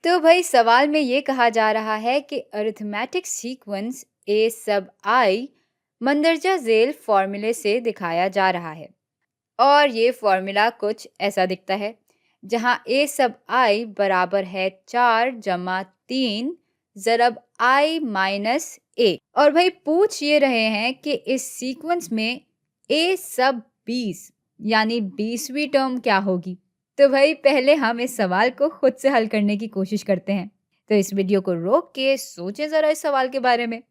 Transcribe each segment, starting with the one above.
तो भाई सवाल में ये कहा जा रहा है कि अरिथमेटिक सीक्वेंस ए सब आई मंदरजा झेल फॉर्मूले से दिखाया जा रहा है और ये फॉर्मूला कुछ ऐसा दिखता है जहाँ ए सब आई बराबर है 4 जमा 3 ज़रब आई माइनस ए। और भाई पूछ ये रहे हैं कि इस सीक्वेंस में ए सब 20 यानी 20वीं टर्म क्या होगी। तो भाई पहले हम इस सवाल को खुद से हल करने की कोशिश करते हैं। तो इस वीडियो को रोक के सोचें ज़रा इस सवाल के बारे में।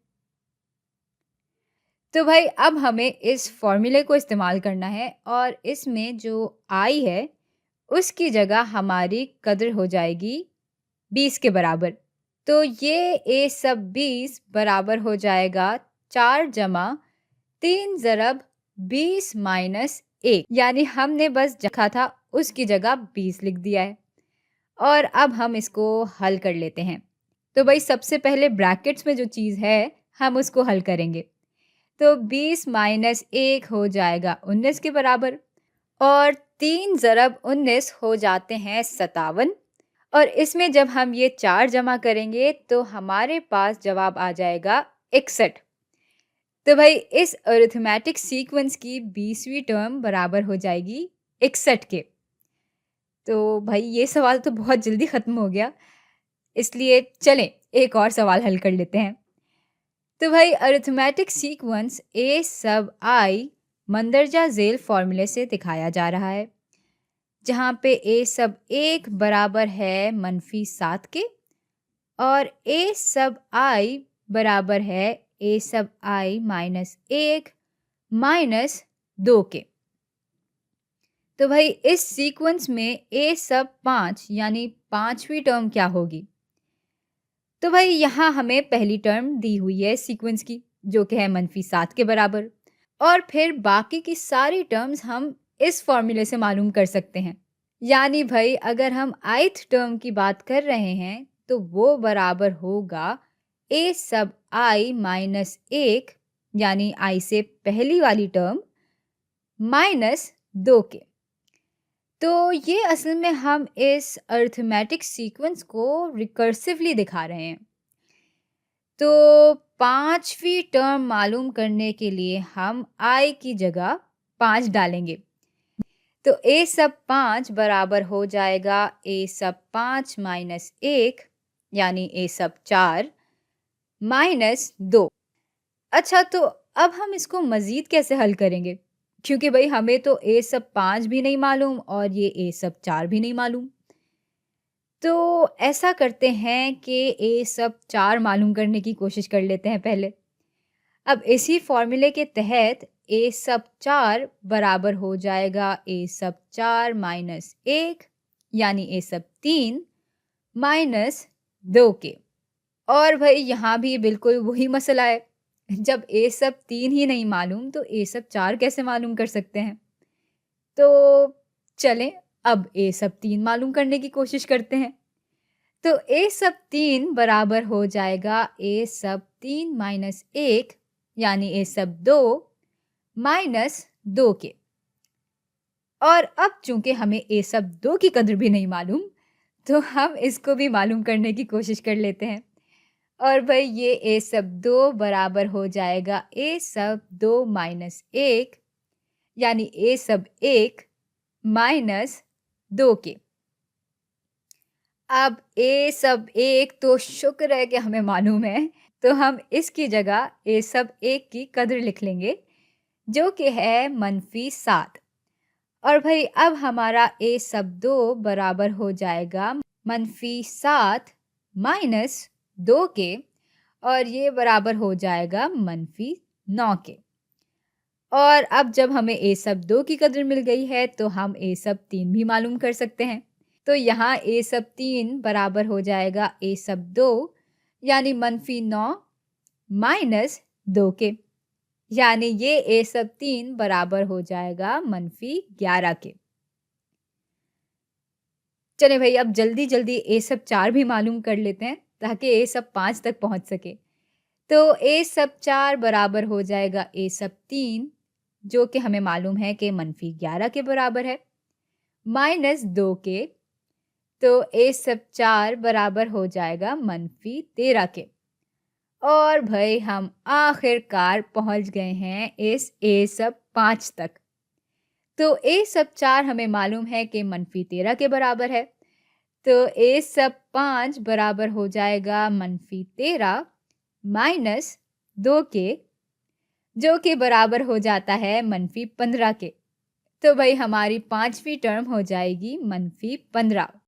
तो भाई अब हमें इस फॉर्मूले को इस्तेमाल करना है और इसमें जो आई है उसकी जगह हमारी कदर हो जाएगी 20 के बराबर। तो ये ए सब 20 बराबर हो जाएगा 4 जमा 3 ज़रब 20 माइनस 1, यानी हमने बस रखा था उसकी जगह 20 लिख दिया है। और अब हम इसको हल कर लेते हैं। तो भाई सबसे पहले ब्रैकेट्स में जो चीज़ है हम उसको हल करेंगे। तो 20 माइनस 1 हो जाएगा 19 के बराबर और 3 ज़रब 19 हो जाते हैं 57। और इसमें जब हम ये 4 जमा करेंगे तो हमारे पास जवाब आ जाएगा 61। तो भाई इस अरिथमेटिक सीक्वेंस की 20वीं टर्म बराबर हो जाएगी 61 के। तो भाई ये सवाल तो बहुत जल्दी ख़त्म हो गया, इसलिए चलें एक और सवाल हल कर लेते हैं। तो भाई अरिथमेटिक सीक्वेंस ए सब आई मंदरजा झेल फॉर्मूले से दिखाया जा रहा है, जहाँ पे ए सब 1 बराबर है -7 के और ए सब आई बराबर है ए सब आई -1 -2 के। तो भाई इस सीक्वेंस में ए सब 5 यानी 5वीं टर्म क्या होगी। तो भाई यहाँ हमें पहली टर्म दी हुई है सीक्वेंस की, जो कि है -7 के बराबर। और फिर बाकी की सारी टर्म्स हम इस फॉर्मूले से मालूम कर सकते हैं। यानी भाई अगर हम ith टर्म की बात कर रहे हैं तो वो बराबर होगा ए सब आई -1 यानी आई से पहली वाली टर्म -2 के। तो ये असल में हम इस अरिथमेटिक सीक्वेंस को रिकर्सिवली दिखा रहे हैं। तो 5वीं टर्म मालूम करने के लिए हम आई की जगह 5 डालेंगे। तो ए सब 5 बराबर हो जाएगा ए सब 5 -1 यानी ए सब 4 -2। अच्छा, तो अब हम इसको मज़ीद कैसे हल करेंगे? क्योंकि भाई हमें तो ए सब 5 भी नहीं मालूम और ये ए सब 4 भी नहीं मालूम। तो ऐसा करते हैं कि ए सब 4 मालूम करने की कोशिश कर लेते हैं पहले। अब इसी फॉर्मूले के तहत ए सब 4 बराबर हो जाएगा ए सब 4 -1 यानी ए सब 3 -2 के। और भाई यहाँ भी बिल्कुल वही मसला है, जब ए सब 3 ही नहीं मालूम तो ए सब 4 कैसे मालूम कर सकते हैं। तो चलें अब ए सब 3 मालूम करने की कोशिश करते हैं। तो ए सब 3 बराबर हो जाएगा ए सब 3 -1 यानी ए सब 2 -2 के। और अब चूंकि हमें ए सब 2 की कदर भी नहीं मालूम, तो हम इसको भी मालूम करने की कोशिश कर लेते हैं। और भाई ये ए सब 2 बराबर हो जाएगा ए सब 2 -1 यानी ए सब 1 -2 के। अब ए सब 1 तो शुक्र है कि हमें मालूम है, तो हम इसकी जगह ए सब 1 की कदर लिख लेंगे, जो कि है -7। और भाई अब हमारा ए सब 2 बराबर हो जाएगा -7 -2 के और ये बराबर हो जाएगा -9 के। और अब जब हमें ए सब 2 की कदर मिल गई है तो हम ए सब 3 भी मालूम कर सकते हैं। तो यहाँ ए सब 3 बराबर हो जाएगा ए सब 2 यानी -9 -2 के, यानी ये ए सब 3 बराबर हो जाएगा -11 के। चले भाई अब जल्दी जल्दी ए सब 4 भी मालूम कर लेते हैं ताकि ए सब 5 तक पहुंच सके। तो ए सब 4 बराबर हो जाएगा ए सब 3, जो कि हमें मालूम है कि -11 के बराबर है, -2 के, तो ए सब 4 बराबर हो जाएगा -13 के। और भाई हम आखिरकार पहुंच गए हैं इस ए सब 5 तक। तो ए सब 4 हमें मालूम है कि -13 के बराबर है। तो ए सब 5 बराबर हो जाएगा -13 माइनस 2 के, जो कि बराबर हो जाता है -15 के। तो भाई हमारी 5वीं टर्म हो जाएगी -15।